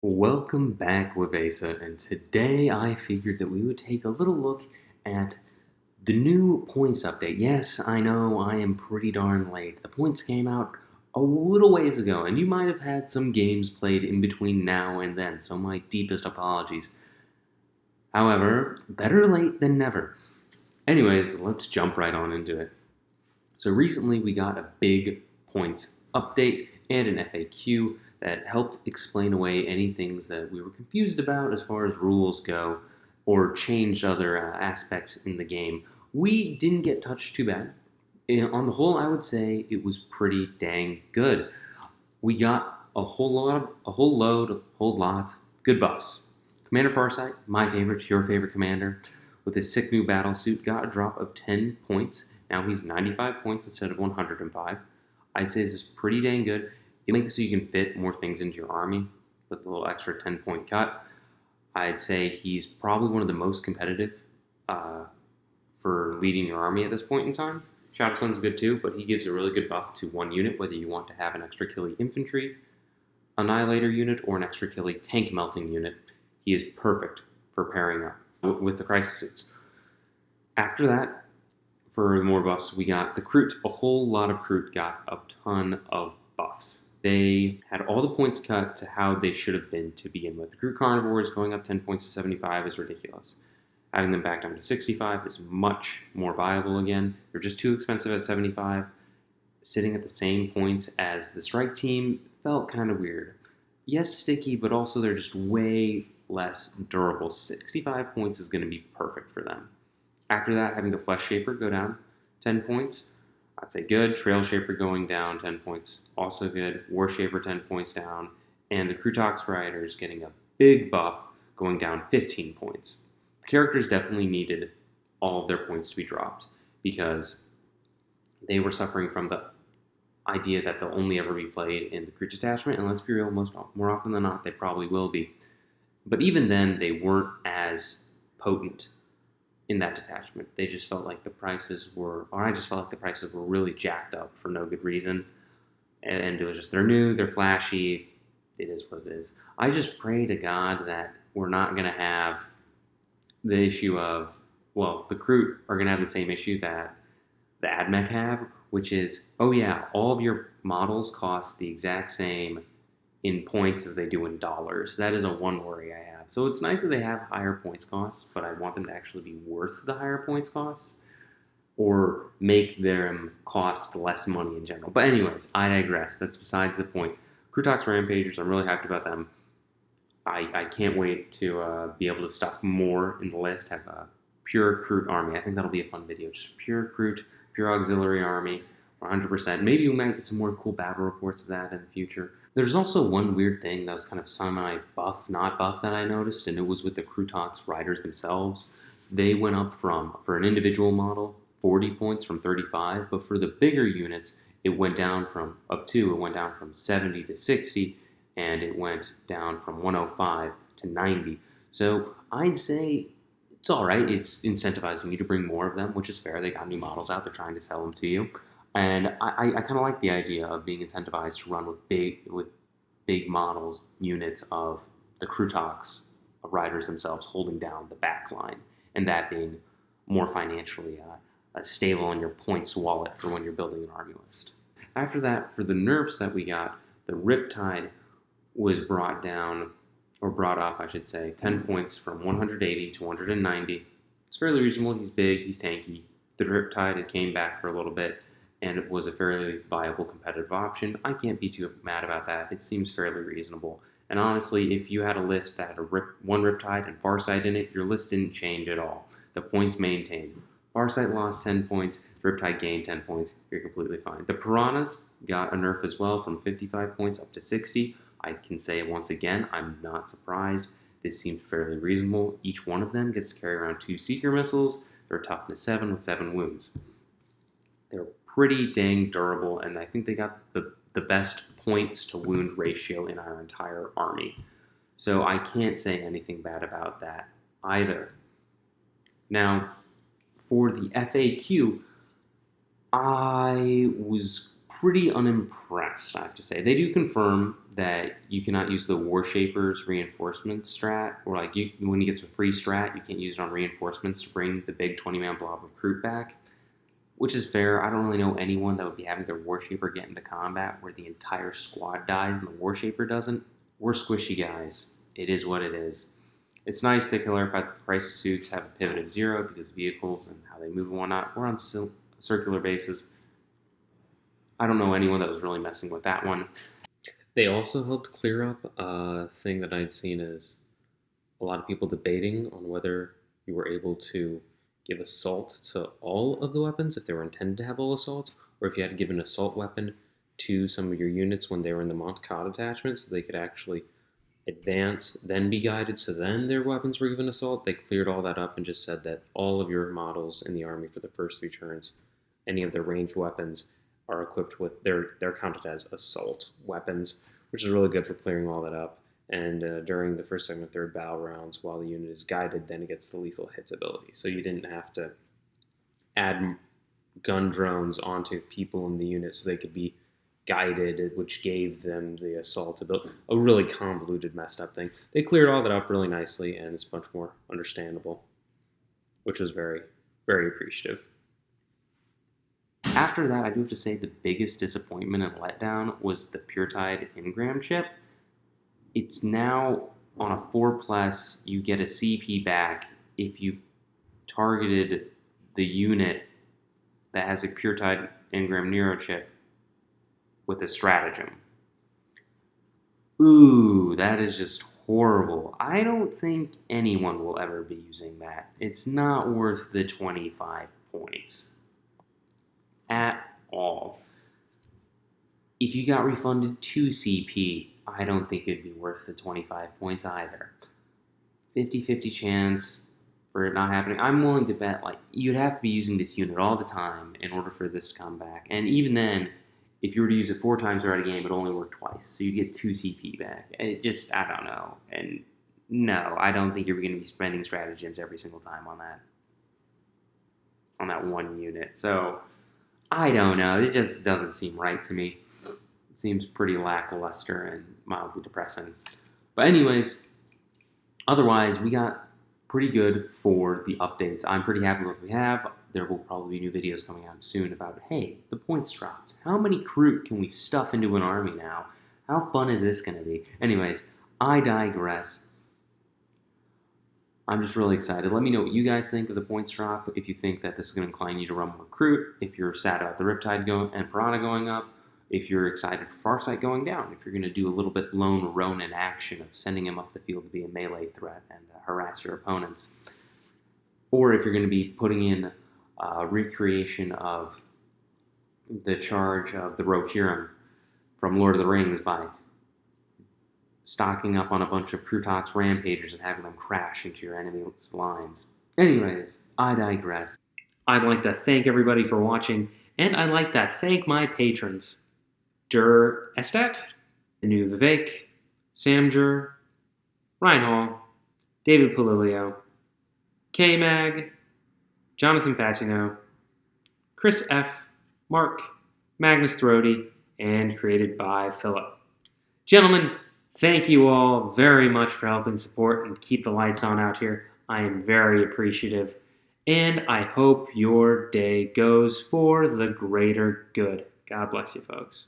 Welcome back, Wavesa, and today I figured that we would take a little look at the new points update. Yes, I know I am pretty darn late. The points came out a little ways ago, and you might have had some games played in between now and then, so my deepest apologies. However, better late than never. Anyways, let's jump right on into it. So recently we got a big points update and an FAQ that helped explain away any things that we were confused about as far as rules go or changed other aspects in the game. We didn't get touched too bad. On the whole, I would say it was pretty dang good. We got a whole lot, good buffs. Commander Farsight, my favorite, your favorite commander, with his sick new battle suit, got a drop of 10 points. Now he's 95 points instead of 105. I'd say this is pretty dang good. It makes it so you can fit more things into your army with a little extra 10-point cut. I'd say he's probably one of the most competitive for leading your army at this point in time. Shadow Sun's good too, but he gives a really good buff to one unit, whether you want to have an extra killy infantry annihilator unit or an extra killy tank melting unit. He is perfect for pairing up with the crisis suits. After that, for more buffs, we got the CRout. A whole lot of CRout got a ton of buffs. They had all the points cut to how they should have been to begin with. The CRout Carnivores going up 10 points to 75 is ridiculous. Having them back down to 65 is much more viable again. They're just too expensive at 75. Sitting at the same points as the strike team felt kind of weird. Yes, sticky, but also they're just way less durable. 65 points is going to be perfect for them. After that, having the Flesh Shaper go down 10 points, I'd say good. Trail Shaper going down 10 points, also good. War Shaper 10 points down. And the CRout Talkx Riders getting a big buff, going down 15 points. The characters definitely needed all of their points to be dropped because they were suffering from the idea that they'll only ever be played in the CRout detachment, and let's be real, more often than not, they probably will be. But even then, they weren't as potent in that detachment. They just felt like the prices were, or I just felt like the prices were really jacked up for no good reason. And it was just, they're new, they're flashy, it is what it is. I just pray to God that we're not going to have the issue of, well, the CRout are going to have the same issue that the AdMech have, which is, oh yeah, all of your models cost the exact same in points as they do in dollars. That is a one worry I have. So it's nice that they have higher points costs, but I want them to actually be worth the higher points costs or make them cost less money in general. But anyways, I digress. That's besides the point. CRout Talkx Rampagers, I'm really hyped about them. I can't wait to be able to stuff more in the list, have a pure CRout army. I think that'll be a fun video. Just pure CRout, pure auxiliary army, 100%. Maybe we might get some more cool battle reports of that in the future. There's also one weird thing that was kind of semi-buff, not buff, that I noticed, and it was with the CRout Talkx Riders themselves. They went up from, for an individual model, 40 points from 35, but for the bigger units, it went down from, it went down from 70 to 60, and it went down from 105 to 90. So I'd say it's all right. It's incentivizing you to bring more of them, which is fair. They got new models out. They're trying to sell them to you. And I kind of like the idea of being incentivized to run with big models, units of the CRout Talkx riders themselves holding down the back line, and that being more financially stable in your points wallet for when you're building an army list. After that, for the nerfs that we got, the Riptide was brought down, or brought up, I should say, 10 points from 180 to 190. It's fairly reasonable. He's big, he's tanky. The Riptide, it came back for a little bit, and it was a fairly viable competitive option. I can't be too mad about that. It seems fairly reasonable. And honestly, if you had a list that had one Riptide and Farsight in it, your list didn't change at all. The points maintained. Farsight lost 10 points, Riptide gained 10 points. You're completely fine. The Piranhas got a nerf as well from 55 points up to 60. I can say once again, I'm not surprised. This seems fairly reasonable. Each one of them gets to carry around 2 Seeker missiles. They're toughness 7 with 7 wounds. They're pretty dang durable, and I think they got the best points to wound ratio in our entire army. So I can't say anything bad about that either. Now, for the FAQ, I was pretty unimpressed, I have to say. They do confirm that you cannot use the Warshaper's reinforcement strat, or like when he gets a free strat, you can't use it on reinforcements to bring the big 20-man blob of CRout back, which is fair. I don't really know anyone that would be having their Warshaper get into combat where the entire squad dies and the Warshaper doesn't. We're squishy guys. It is what it is. It's nice they clarified that the crisis suits have a pivot of 0 because vehicles and how they move and whatnot. We're on circular bases. I don't know anyone that was really messing with that one. They also helped clear up a thing that I'd seen as a lot of people debating on whether you were able to give assault to all of the weapons if they were intended to have all assault, or if you had to give an assault weapon to some of your units when they were in the Montcalm attachment so they could actually advance, then be guided, so then their weapons were given assault. They cleared all that up and just said that all of your models in the army for the first 3 turns, any of their ranged weapons, are equipped with, they're counted as assault weapons, which is really good for clearing all that up. And during the first, second, and third battle rounds, while the unit is guided, then it gets the lethal hits ability. So you didn't have to add gun drones onto people in the unit so they could be guided, which gave them the assault ability. A really convoluted, messed up thing. They cleared all that up really nicely, and it's much more understandable, which was very, very appreciative. After that, I do have to say the biggest disappointment and letdown was the PureTide Ingram chip. It's now on a 4+, you get a CP back if you targeted the unit that has a PureTide Ingram Nero chip with a stratagem. Ooh, that is just horrible. I don't think anyone will ever be using that. It's not worth the 25 points at all. If you got refunded 2 CP, I don't think it'd be worth the 25 points either. 50-50 chance for it not happening. I'm willing to bet like you'd have to be using this unit all the time in order for this to come back. And even then, if you were to use it 4 times throughout a game, it only worked twice. So you get 2 CP back. It just, I don't know. And no, I don't think you're going to be spending stratagems every single time on that one unit. So I don't know. It just doesn't seem right to me. It seems pretty lackluster and mildly depressing. But anyways, otherwise, we got pretty good for the updates. I'm pretty happy with what we have. There will probably be new videos coming out soon about, hey, the points dropped. How many CRout can we stuff into an army now? How fun is this going to be? Anyways, I digress. I'm just really excited. Let me know what you guys think of the points drop. If you think that this is going to incline you to run more CRout. If you're sad about the Riptide and Piranha going up. If you're excited for Farsight going down. If you're going to do a little bit lone Ronin action of sending him up the field to be a melee threat and harass your opponents. Or if you're going to be putting in recreation of the charge of the Rohirrim from Lord of the Rings by stocking up on a bunch of CRout Talkx rampagers and having them crash into your enemy's lines. Anyways, I digress. I'd like to thank everybody for watching, and I'd like to thank my patrons. Der Estat, Anu Vivek, Samjer, Ryan Hall, David Polilio, K-Mag, Jonathan Patino, Chris F., Mark, Magnus Thrody, and created by Philip. Gentlemen, thank you all very much for helping support and keep the lights on out here. I am very appreciative, and I hope your day goes for the greater good. God bless you, folks.